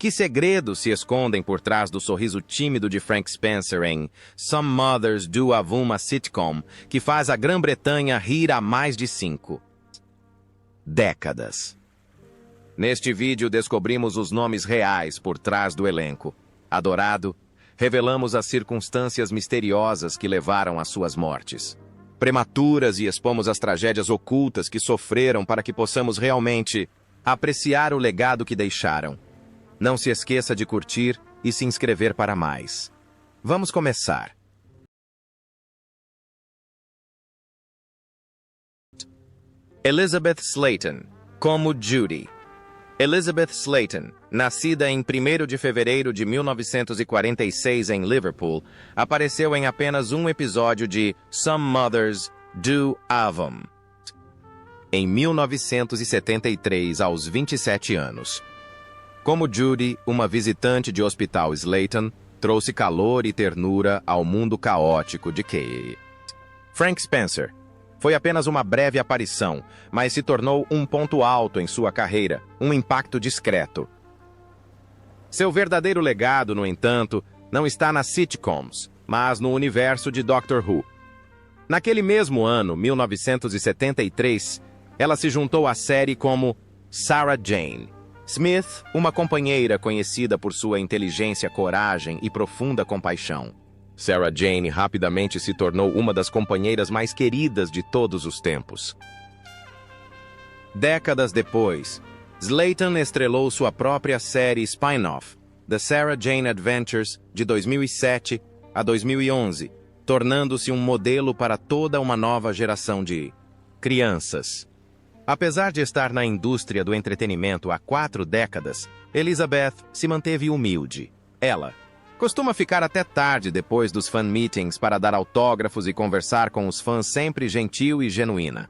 que segredos se escondem por trás do sorriso tímido de Frank Spencer em Some Mothers Do Have uma sitcom que faz a Grã-Bretanha rir há mais de 5 décadas? Neste vídeo descobrimos os nomes reais por trás do elenco. Adorado, revelamos as circunstâncias misteriosas que levaram às suas mortes prematuras e expomos as tragédias ocultas que sofreram para que possamos realmente apreciar o legado que deixaram. Não se esqueça de curtir e se inscrever para mais. Vamos começar. Elizabeth Slaton, como Judy. Elizabeth Slaton, nascida em 1º de fevereiro de 1946 em Liverpool, apareceu em apenas um episódio de Some Mothers Do Have em 1973, aos 27 anos. Como Judy, uma visitante de hospital Slaton, trouxe calor e ternura ao mundo caótico de Kate. Frank Spencer foi apenas uma breve aparição, mas se tornou um ponto alto em sua carreira, um impacto discreto. Seu verdadeiro legado, no entanto, não está nas sitcoms, mas no universo de Doctor Who. Naquele mesmo ano, 1973, ela se juntou à série como Sarah Jane Smith, uma companheira conhecida por sua inteligência, coragem e profunda compaixão. Sarah Jane rapidamente se tornou uma das companheiras mais queridas de todos os tempos. Décadas depois, Slaton estrelou sua própria série spin-off, The Sarah Jane Adventures, de 2007 a 2011, tornando-se um modelo para toda uma nova geração de crianças. Apesar de estar na indústria do entretenimento há 4 décadas, Elizabeth se manteve humilde. Ela costuma ficar até tarde depois dos fan meetings para dar autógrafos e conversar com os fãs, sempre gentil e genuína.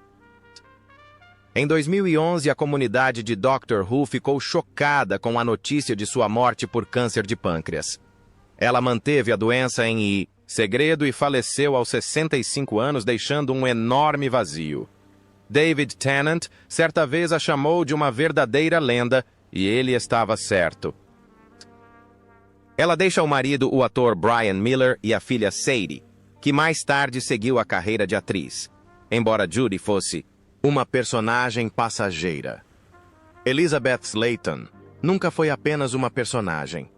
Em 2011, a comunidade de Doctor Who ficou chocada com a notícia de sua morte por câncer de pâncreas. Ela manteve a doença em segredo e faleceu aos 65 anos, deixando um enorme vazio. David Tennant certa vez a chamou de uma verdadeira lenda, e ele estava certo. Ela deixa o marido, o ator Brian Miller, e a filha Sadie, que mais tarde seguiu a carreira de atriz, embora Judy fosse uma personagem passageira. Elizabeth Slaton nunca foi apenas uma personagem.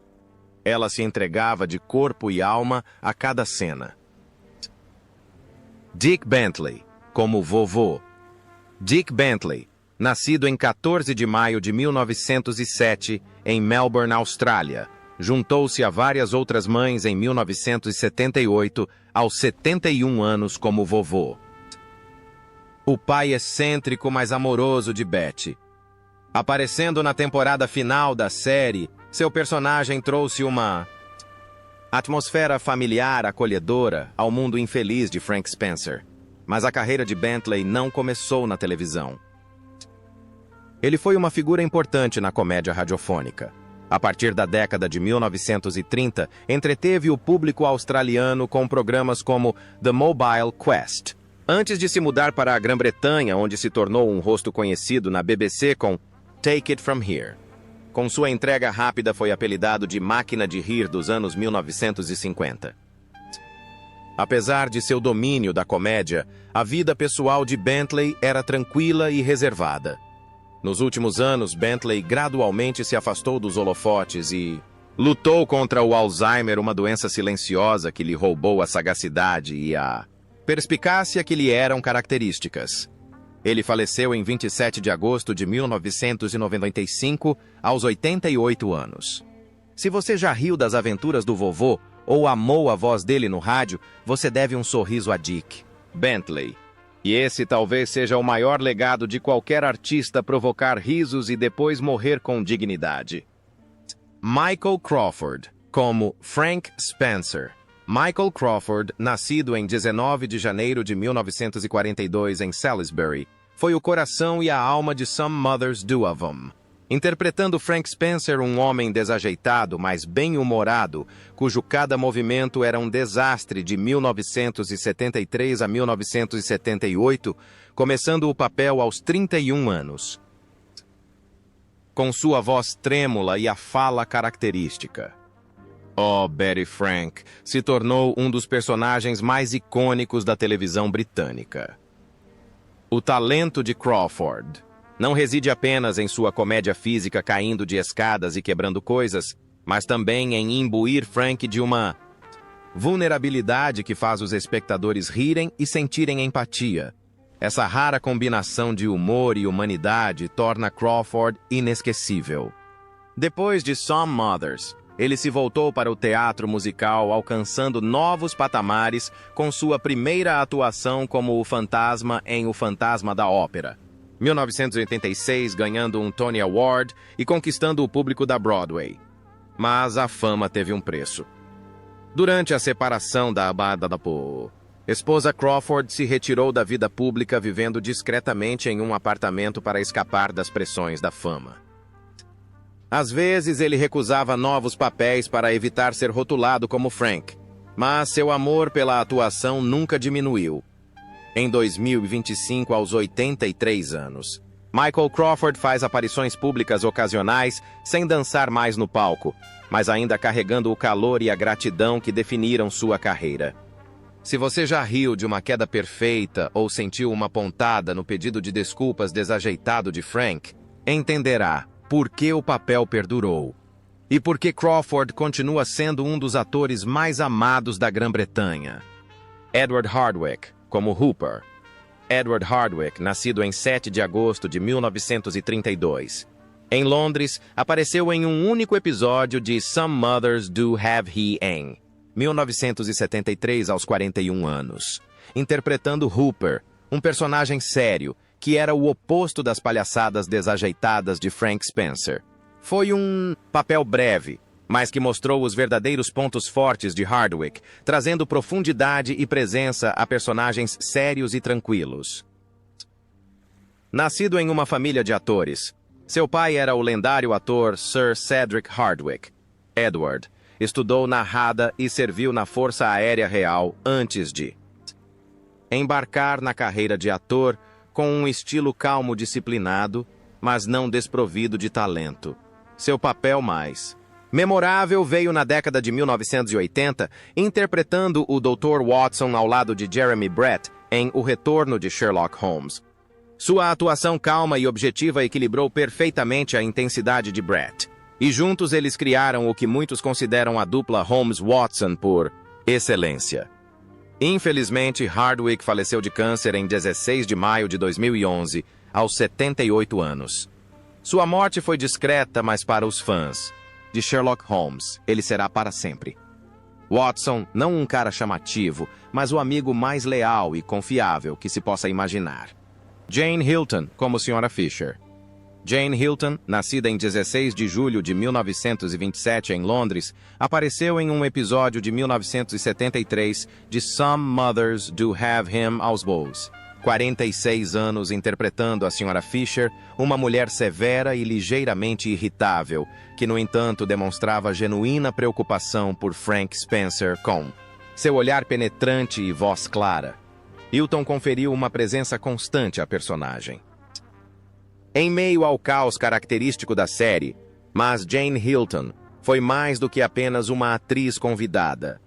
Ela se entregava de corpo e alma a cada cena. Dick Bentley, como vovô. Dick Bentley, nascido em 14 de maio de 1907, em Melbourne, Austrália, juntou-se a várias outras mães em 1978, aos 71 anos como vovô. O pai excêntrico, mas amoroso de Betty. Aparecendo na temporada final da série, seu personagem trouxe uma atmosfera familiar acolhedora ao mundo infeliz de Frank Spencer. Mas a carreira de Bentley não começou na televisão. Ele foi uma figura importante na comédia radiofônica. A partir da década de 1930, entreteve o público australiano com programas como The Mobile Quest, antes de se mudar para a Grã-Bretanha, onde se tornou um rosto conhecido na BBC com Take It From Here. Com sua entrega rápida, foi apelidado de máquina de rir dos anos 1950. Apesar de seu domínio da comédia, a vida pessoal de Bentley era tranquila e reservada. Nos últimos anos, Bentley gradualmente se afastou dos holofotes e lutou contra o Alzheimer, uma doença silenciosa que lhe roubou a sagacidade e a perspicácia que lhe eram características. Ele faleceu em 27 de agosto de 1995, aos 88 anos. Se você já riu das aventuras do vovô ou amou a voz dele no rádio, você deve um sorriso a Dick Bentley. E esse talvez seja o maior legado de qualquer artista: provocar risos e depois morrer com dignidade. Michael Crawford, como Frank Spencer. Michael Crawford, nascido em 19 de janeiro de 1942 em Salisbury, foi o coração e a alma de Some Mothers Do Have interpretando Frank Spencer, um homem desajeitado, mas bem-humorado, cujo cada movimento era um desastre de 1973 a 1978, começando o papel aos 31 anos. com sua voz trêmula e a fala característica. Oh, Betty Frank se tornou um dos personagens mais icônicos da televisão britânica. O talento de Crawford não reside apenas em sua comédia física caindo de escadas e quebrando coisas, mas também em imbuir Frank de uma vulnerabilidade que faz os espectadores rirem e sentirem empatia. Essa rara combinação de humor e humanidade torna Crawford inesquecível. Depois de Some Mothers, ele se voltou para o teatro musical, alcançando novos patamares com sua primeira atuação como o fantasma em O Fantasma da Ópera. 1986, ganhando um Tony Award e conquistando o público da Broadway. Mas a fama teve um preço. Durante a separação da esposa Crawford se retirou da vida pública, vivendo discretamente em um apartamento para escapar das pressões da fama. Às vezes, ele recusava novos papéis para evitar ser rotulado como Frank, mas seu amor pela atuação nunca diminuiu. Em 2025, aos 83 anos, Michael Crawford faz aparições públicas ocasionais sem dançar mais no palco, mas ainda carregando o calor e a gratidão que definiram sua carreira. Se você já riu de uma queda perfeita ou sentiu uma pontada no pedido de desculpas desajeitado de Frank, entenderá por que o papel perdurou e por que Crawford continua sendo um dos atores mais amados da Grã-Bretanha. Edward Hardwicke, como Hooper. Edward Hardwicke, nascido em 7 de agosto de 1932. Em Londres, apareceu em um único episódio de Some Mothers Do Have He em 1973, aos 41 anos, interpretando Hooper, um personagem sério, que era o oposto das palhaçadas desajeitadas de Frank Spencer. Foi um papel breve, mas que mostrou os verdadeiros pontos fortes de Hardwicke, trazendo profundidade e presença a personagens sérios e tranquilos. Nascido em uma família de atores, seu pai era o lendário ator Sir Cedric Hardwicke. Edward estudou na RADA e serviu na Força Aérea Real antes de embarcar na carreira de ator com um estilo calmo disciplinado, mas não desprovido de talento. Seu papel mais memorável veio na década de 1980, interpretando o Dr. Watson ao lado de Jeremy Brett em O Retorno de Sherlock Holmes. Sua atuação calma e objetiva equilibrou perfeitamente a intensidade de Brett, e juntos eles criaram o que muitos consideram a dupla Holmes-Watson por excelência. Infelizmente, Hardwicke faleceu de câncer em 16 de maio de 2011, aos 78 anos. Sua morte foi discreta, mas para os fãs de Sherlock Holmes, ele será para sempre. Watson, não um cara chamativo, mas o amigo mais leal e confiável que se possa imaginar. Jane Hilton, como Sra. Fisher. Jane Hilton, nascida em 16 de julho de 1927 em Londres, apareceu em um episódio de 1973 de Some Mothers Do Have Him aos Bowls. 46 anos interpretando a Sra. Fisher, uma mulher severa e ligeiramente irritável, que, no entanto, demonstrava genuína preocupação por Frank Spencer com seu olhar penetrante e voz clara. Hilton conferiu uma presença constante à personagem. Em meio ao caos característico da série, mas Jane Hilton foi mais do que apenas uma atriz convidada.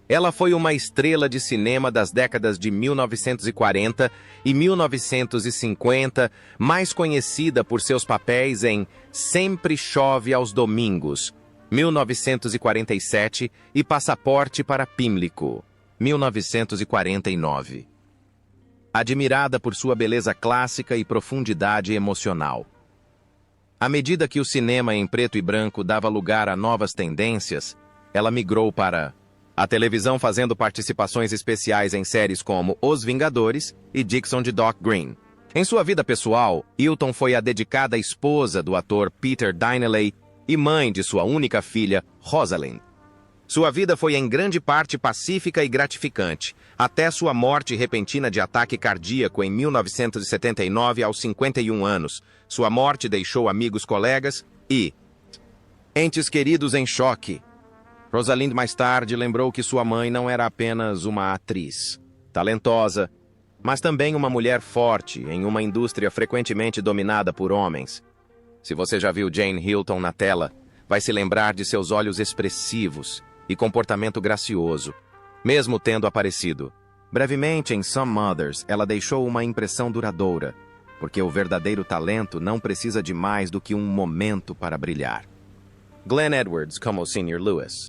Ela foi uma estrela de cinema das décadas de 1940 e 1950, mais conhecida por seus papéis em Sempre Chove aos Domingos, 1947, e Passaporte para Pimlico, 1949. Admirada por sua beleza clássica e profundidade emocional. À medida que o cinema em preto e branco dava lugar a novas tendências, ela migrou para a televisão, fazendo participações especiais em séries como Os Vingadores e Dixon de Dock Green. Em sua vida pessoal, Hilton foi a dedicada esposa do ator Peter Dineley e mãe de sua única filha, Rosalind. Sua vida foi em grande parte pacífica e gratificante, até sua morte repentina de ataque cardíaco em 1979 aos 51 anos. Sua morte deixou amigos, colegas e entes queridos em choque. Rosalind mais tarde lembrou que sua mãe não era apenas uma atriz talentosa, mas também uma mulher forte em uma indústria frequentemente dominada por homens. Se você já viu Jane Hilton na tela, vai se lembrar de seus olhos expressivos e comportamento gracioso, mesmo tendo aparecido. Brevemente em Some Mothers, ela deixou uma impressão duradoura, porque o verdadeiro talento não precisa de mais do que um momento para brilhar. Glenn Edwards como Sr. Lewis.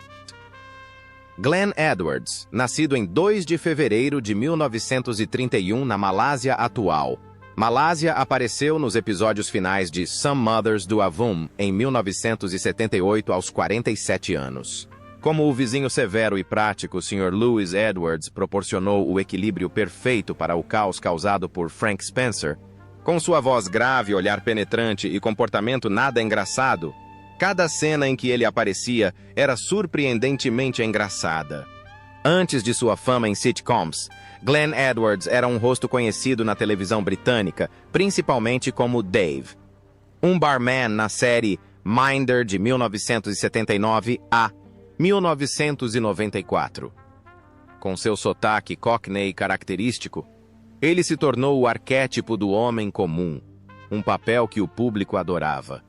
Glenn Edwards, nascido em 2 de fevereiro de 1931 na Malásia atual. Malásia apareceu nos episódios finais de Some Mothers do Avum em 1978 aos 47 anos. Como o vizinho severo e prático Sr. Lewis Edwards proporcionou o equilíbrio perfeito para o caos causado por Frank Spencer, com sua voz grave, olhar penetrante e comportamento nada engraçado, cada cena em que ele aparecia era surpreendentemente engraçada. Antes de sua fama em sitcoms, Glenn Edwards era um rosto conhecido na televisão britânica, principalmente como Dave, um barman na série Minder de 1979 a 1994. Com seu sotaque cockney característico, ele se tornou o arquétipo do homem comum, um papel que o público adorava.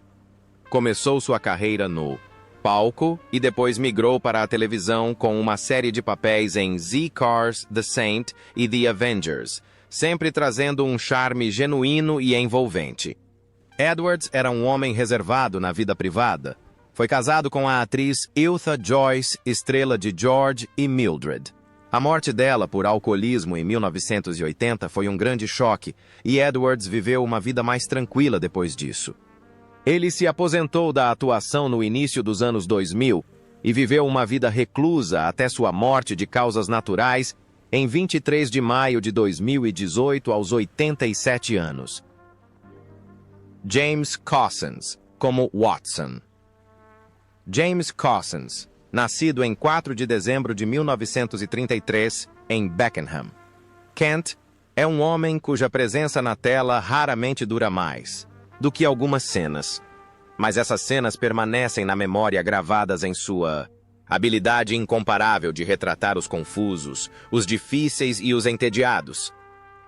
Começou sua carreira no palco e depois migrou para a televisão com uma série de papéis em Z-Cars, The Saint e The Avengers, sempre trazendo um charme genuíno e envolvente. Edwards era um homem reservado na vida privada. Foi casado com a atriz Eutha Joyce, estrela de George e Mildred. A morte dela por alcoolismo em 1980 foi um grande choque e Edwards viveu uma vida mais tranquila depois disso. Ele se aposentou da atuação no início dos anos 2000 e viveu uma vida reclusa até sua morte de causas naturais em 23 de maio de 2018 aos 87 anos. James Cossens, como Watson. James Cossens, nascido em 4 de dezembro de 1933, em Beckenham, Kent, é um homem cuja presença na tela raramente dura mais do que algumas cenas. Mas essas cenas permanecem na memória gravadas em sua habilidade incomparável de retratar os confusos, os difíceis e os entediados.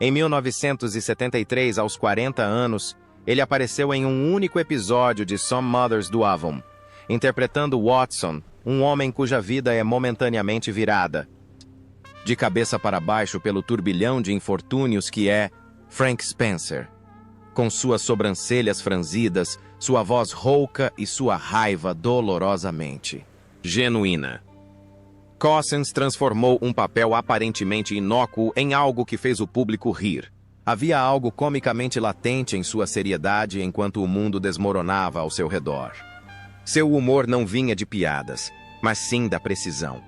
Em 1973, aos 40 anos, ele apareceu em um único episódio de Some Mothers do Avon, interpretando Watson, um homem cuja vida é momentaneamente virada de cabeça para baixo pelo turbilhão de infortúnios que é Frank Spencer. Com suas sobrancelhas franzidas, sua voz rouca e sua raiva dolorosamente genuína. Cossens transformou um papel aparentemente inócuo em algo que fez o público rir. Havia algo comicamente latente em sua seriedade enquanto o mundo desmoronava ao seu redor. Seu humor não vinha de piadas, mas sim da precisão.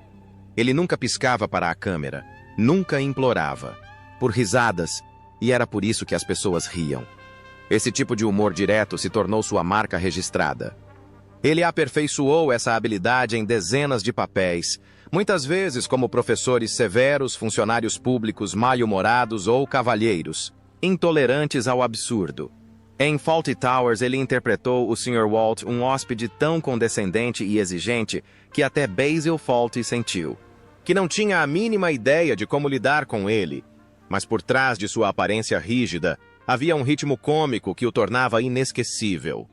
Ele nunca piscava para a câmera, nunca implorava por risadas, e era por isso que as pessoas riam. Esse tipo de humor direto se tornou sua marca registrada. Ele aperfeiçoou essa habilidade em dezenas de papéis, muitas vezes como professores severos, funcionários públicos mal-humorados ou cavalheiros, intolerantes ao absurdo. Em Fawlty Towers, ele interpretou o Sr. Walt, um hóspede tão condescendente e exigente que até Basil Fawlty sentiu, que não tinha a mínima ideia de como lidar com ele, mas por trás de sua aparência rígida, havia um ritmo cômico que o tornava inesquecível.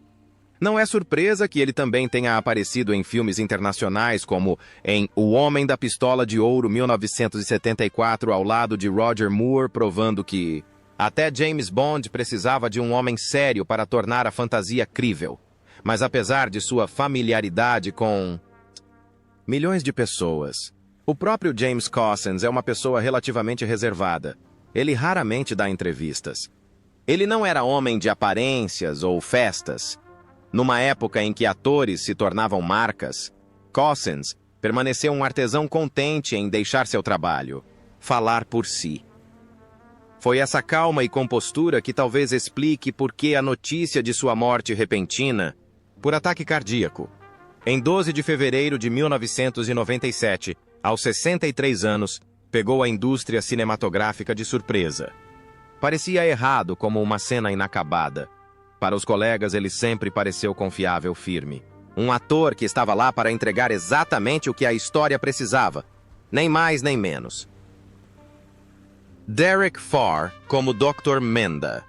Não é surpresa que ele também tenha aparecido em filmes internacionais como em O Homem da Pistola de Ouro, 1974, ao lado de Roger Moore, provando que até James Bond precisava de um homem sério para tornar a fantasia crível. Mas apesar de sua familiaridade com milhões de pessoas, o próprio James Cossens é uma pessoa relativamente reservada. Ele raramente dá entrevistas. Ele não era homem de aparências ou festas. Numa época em que atores se tornavam marcas, Cossens permaneceu um artesão contente em deixar seu trabalho, falar por si. Foi essa calma e compostura que talvez explique por que a notícia de sua morte repentina, por ataque cardíaco, em 12 de fevereiro de 1997, aos 63 anos, pegou a indústria cinematográfica de surpresa. Parecia errado como uma cena inacabada. Para os colegas, ele sempre pareceu confiável, firme. Um ator que estava lá para entregar exatamente o que a história precisava, nem mais nem menos. Derek Farr como Dr. Menda.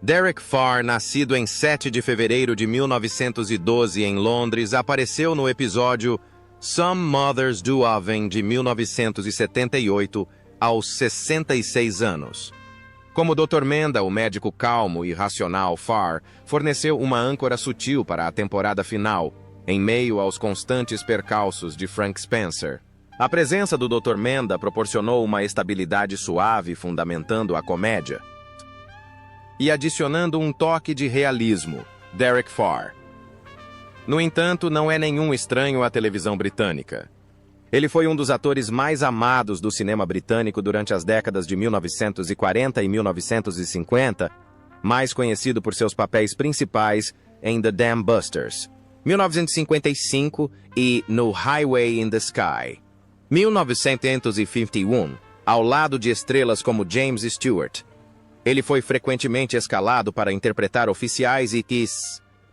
Derek Farr, nascido em 7 de fevereiro de 1912 em Londres, apareceu no episódio Some Mothers Do Oven de 1978 aos 66 anos. Como Dr. Menda, o médico calmo e racional Farr forneceu uma âncora sutil para a temporada final, em meio aos constantes percalços de Frank Spencer. A presença do Dr. Menda proporcionou uma estabilidade suave fundamentando a comédia e adicionando um toque de realismo, Derek Farr. No entanto, não é nenhum estranho à televisão britânica. Ele foi um dos atores mais amados do cinema britânico durante as décadas de 1940 e 1950, mais conhecido por seus papéis principais em The Dam Busters, 1955 e no Highway in the Sky, 1951, ao lado de estrelas como James Stewart. Ele foi frequentemente escalado para interpretar oficiais e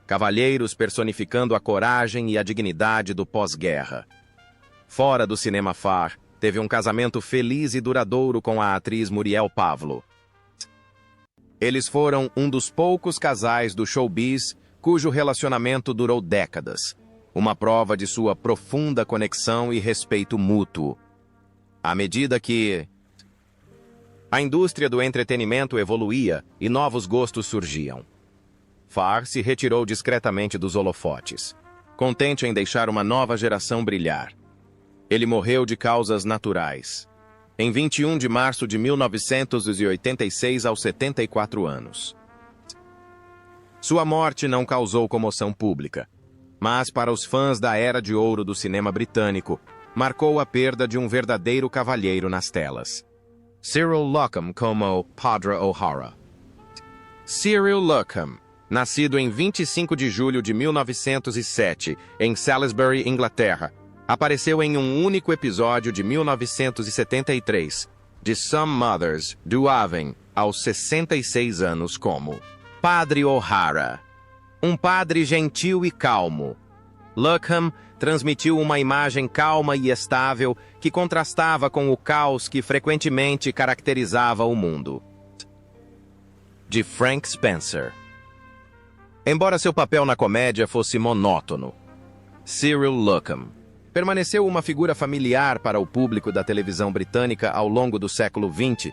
cavalheiros personificando a coragem e a dignidade do pós-guerra. Fora do cinema, Farr teve um casamento feliz e duradouro com a atriz Muriel Pavlo. Eles foram um dos poucos casais do showbiz cujo relacionamento durou décadas, uma prova de sua profunda conexão e respeito mútuo. À medida que a indústria do entretenimento evoluía e novos gostos surgiam, Farr se retirou discretamente dos holofotes, contente em deixar uma nova geração brilhar. Ele morreu de causas naturais, em 21 de março de 1986, aos 74 anos. Sua morte não causou comoção pública, mas para os fãs da era de ouro do cinema britânico, marcou a perda de um verdadeiro cavalheiro nas telas. Cyril Luckham como Padre O'Hara. Cyril Luckham, nascido em 25 de julho de 1907, em Salisbury, Inglaterra, apareceu em um único episódio de 1973, de Some Mothers Do Oven, aos 66 anos como Padre O'Hara, um padre gentil e calmo. Luckham transmitiu uma imagem calma e estável que contrastava com o caos que frequentemente caracterizava o mundo. De Frank Spencer. Embora seu papel na comédia fosse monótono, Cyril Luckham permaneceu uma figura familiar para o público da televisão britânica ao longo do século XX.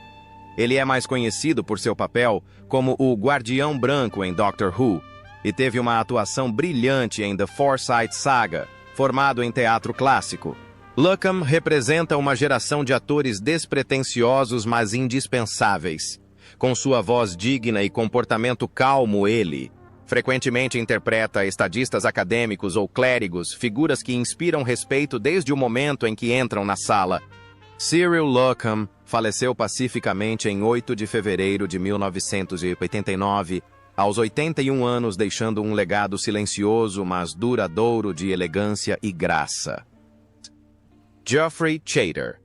Ele é mais conhecido por seu papel como o Guardião Branco em Doctor Who e teve uma atuação brilhante em The Forsyte Saga, formado em teatro clássico. Luckham representa uma geração de atores despretensiosos, mas indispensáveis. Com sua voz digna e comportamento calmo, ele frequentemente interpreta estadistas acadêmicos ou clérigos, figuras que inspiram respeito desde o momento em que entram na sala. Cyril Luckham faleceu pacificamente em 8 de fevereiro de 1989, aos 81 anos, deixando um legado silencioso, mas duradouro de elegância e graça. Geoffrey Chaytor.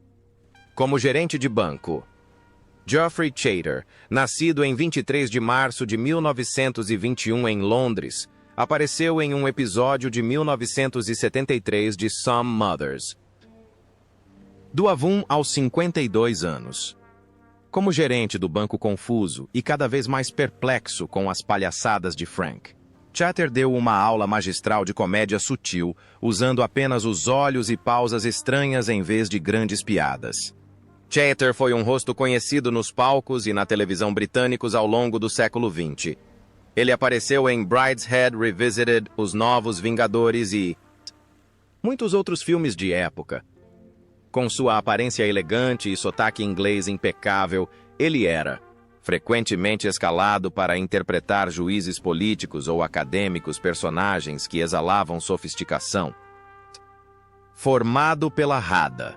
Como gerente de banco. Geoffrey Chaytor, nascido em 23 de março de 1921 em Londres, apareceu em um episódio de 1973 de Some Mothers Do Avon aos 52 anos. Como gerente do banco confuso e cada vez mais perplexo com as palhaçadas de Frank, Chaytor deu uma aula magistral de comédia sutil, usando apenas os olhos e pausas estranhas em vez de grandes piadas. Chaytor foi um rosto conhecido nos palcos e na televisão britânicos ao longo do século XX. Ele apareceu em Brideshead Revisited, Os Novos Vingadores e muitos outros filmes de época. Com sua aparência elegante e sotaque inglês impecável, ele era frequentemente escalado para interpretar juízes políticos ou acadêmicos, personagens que exalavam sofisticação. Formado pela RADA.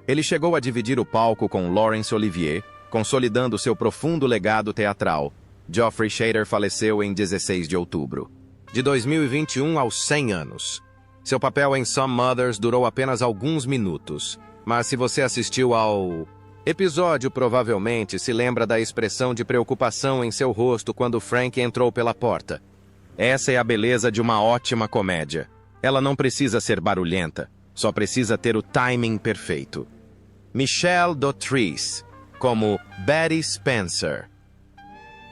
Ele chegou a dividir o palco com Laurence Olivier, consolidando seu profundo legado teatral. Geoffrey Chaytor faleceu em 16 de outubro de 2021 aos 100 anos. Seu papel em Some Mothers durou apenas alguns minutos, mas se você assistiu ao episódio, provavelmente se lembra da expressão de preocupação em seu rosto quando Frank entrou pela porta. Essa é a beleza de uma ótima comédia. Ela não precisa ser barulhenta, só precisa ter o timing perfeito. Michelle Dotrice, como Betty Spencer.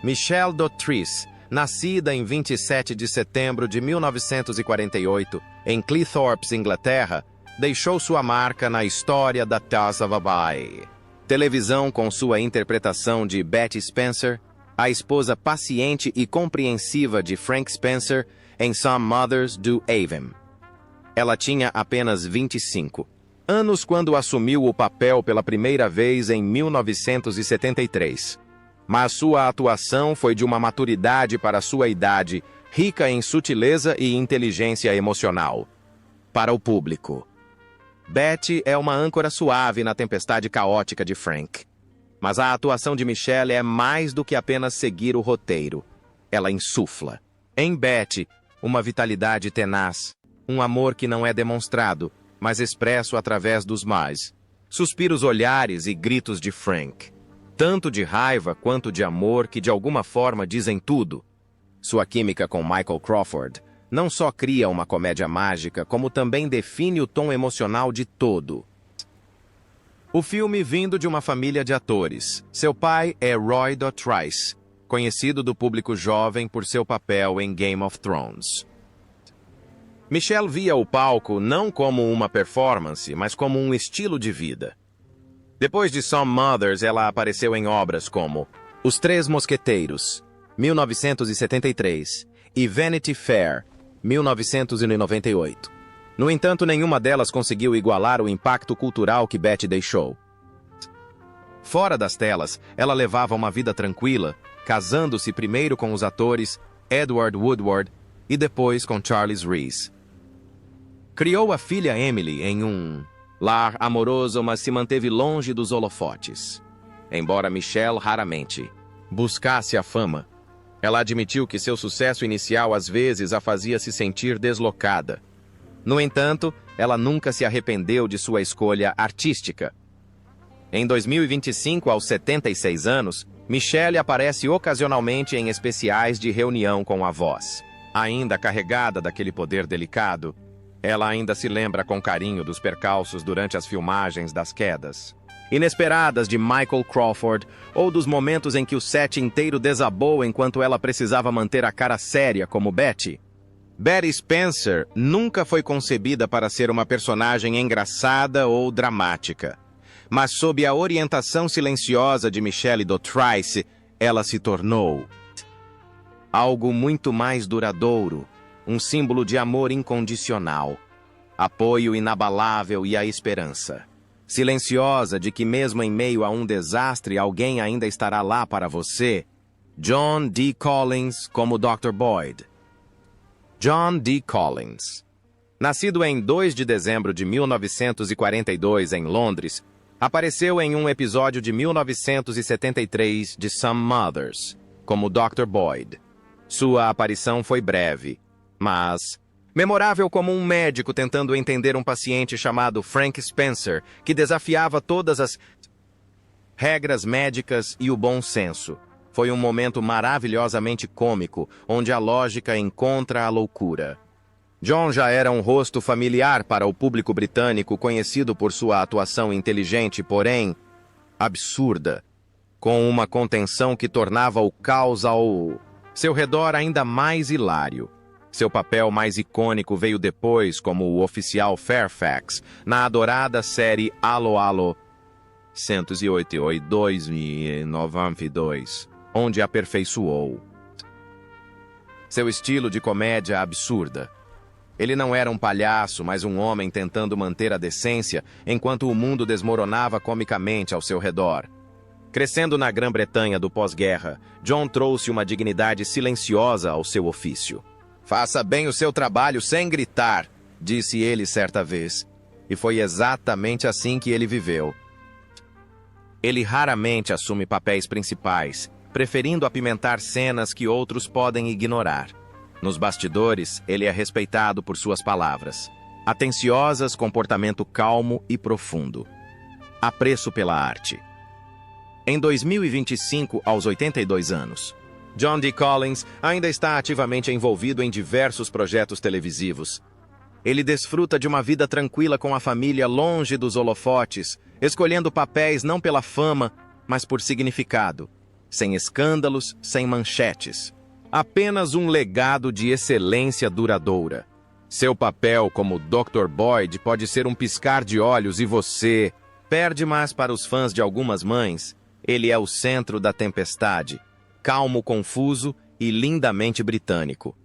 Michelle Dotrice, nascida em 27 de setembro de 1948 em Cleethorpes, Inglaterra, deixou sua marca na história da Casa Babai. Televisão com sua interpretação de Betty Spencer, a esposa paciente e compreensiva de Frank Spencer em Some Mothers Do Avon. Ela tinha apenas 25 anos quando assumiu o papel pela primeira vez em 1973. Mas sua atuação foi de uma maturidade para sua idade, rica em sutileza e inteligência emocional. Para o público, Betty é uma âncora suave na tempestade caótica de Frank. Mas a atuação de Michelle é mais do que apenas seguir o roteiro. Ela insufla, em Betty, uma vitalidade tenaz, um amor que não é demonstrado, mas expresso através dos suspiros, olhares e gritos de Frank. Tanto de raiva quanto de amor que de alguma forma dizem tudo. Sua química com Michael Crawford não só cria uma comédia mágica, como também define o tom emocional de todo. O filme vindo de uma família de atores. Seu pai é Roy Dotrice, conhecido do público jovem por seu papel em Game of Thrones. Michelle via o palco não como uma performance, mas como um estilo de vida. Depois de Some Mothers, ela apareceu em obras como Os Três Mosqueteiros, 1973, e Vanity Fair, 1998. No entanto, nenhuma delas conseguiu igualar o impacto cultural que Betty deixou. Fora das telas, ela levava uma vida tranquila, casando-se primeiro com os atores Edward Woodward e depois com Charles Rees. Criou a filha Emily em um lar amoroso, mas se manteve longe dos holofotes. Embora Michelle raramente buscasse a fama, ela admitiu que seu sucesso inicial às vezes a fazia se sentir deslocada. No entanto, ela nunca se arrependeu de sua escolha artística. Em 2025, aos 76 anos, Michelle aparece ocasionalmente em especiais de reunião com avós. Ainda carregada daquele poder delicado, ela ainda se lembra com carinho dos percalços durante as filmagens das quedas inesperadas de Michael Crawford ou dos momentos em que o set inteiro desabou enquanto ela precisava manter a cara séria como Betty. Betty Spencer nunca foi concebida para ser uma personagem engraçada ou dramática. Mas sob a orientação silenciosa de Michelle Dotrice, ela se tornou algo muito mais duradouro, um símbolo de amor incondicional, apoio inabalável e a esperança. Silenciosa de que mesmo em meio a um desastre alguém ainda estará lá para você. John D. Collins como Dr. Boyd. John D. Collins, nascido em 2 de dezembro de 1942 em Londres, apareceu em um episódio de 1973 de Some Mothers, como Dr. Boyd. Sua aparição foi breve, mas memorável como um médico tentando entender um paciente chamado Frank Spencer, que desafiava todas as regras médicas e o bom senso. Foi um momento maravilhosamente cômico, onde a lógica encontra a loucura. John já era um rosto familiar para o público britânico, conhecido por sua atuação inteligente, porém absurda, com uma contenção que tornava o caos ao seu redor ainda mais hilário. Seu papel mais icônico veio depois como o oficial Fairfax, na adorada série Allo Allo 188-2092, onde aperfeiçoou seu estilo de comédia absurda. Ele não era um palhaço, mas um homem tentando manter a decência enquanto o mundo desmoronava comicamente ao seu redor. Crescendo na Grã-Bretanha do pós-guerra, John trouxe uma dignidade silenciosa ao seu ofício. "Faça bem o seu trabalho sem gritar", disse ele certa vez. E foi exatamente assim que ele viveu. Ele raramente assume papéis principais, preferindo apimentar cenas que outros podem ignorar. Nos bastidores, ele é respeitado por suas palavras atenciosas, comportamento calmo e profundo. Apreço pela arte. Em 2025, aos 82 anos, John D. Collins ainda está ativamente envolvido em diversos projetos televisivos. Ele desfruta de uma vida tranquila com a família longe dos holofotes, escolhendo papéis não pela fama, mas por significado. sem escândalos, sem manchetes. Apenas um legado de excelência duradoura. Seu papel como Dr. Boyd pode ser um piscar de olhos e você perde, mas para os fãs de algumas mães, ele é o centro da tempestade, calmo, confuso e lindamente britânico.